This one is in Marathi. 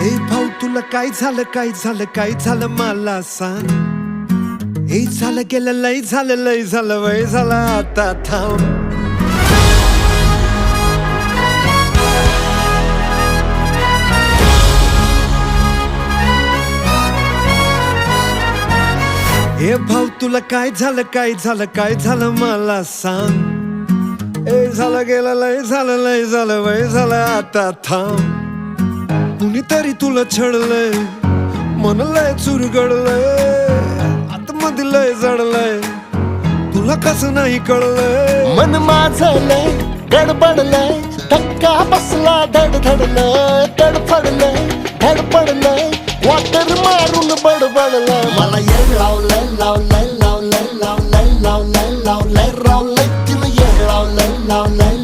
ए भाऊ तुला काय झालं काय झालं काय झालं मला सांग. ए झालं गेलं लय झालं वय झालं आता थांब. ए भाऊ तुला काय झालं काय झालं मला सांग. ए झालं गेलं लय झालं वय झालं आता थांब. कुणीतरी तुला छळलंय मन लय चुरगडलंय आतमध्ये लय जडलंय तुला कसं नाही कळलंय. मन माझं लय गडबडलंय धक्का बसला धडधडलंय तडफडलंय धडपडलंय वाटर मारून बडबडलंय. मला येड लावलंय लावलंय लावलंय लावलंय लावलंय लावलंय रावलंय तिला येड लावलंय लावलंय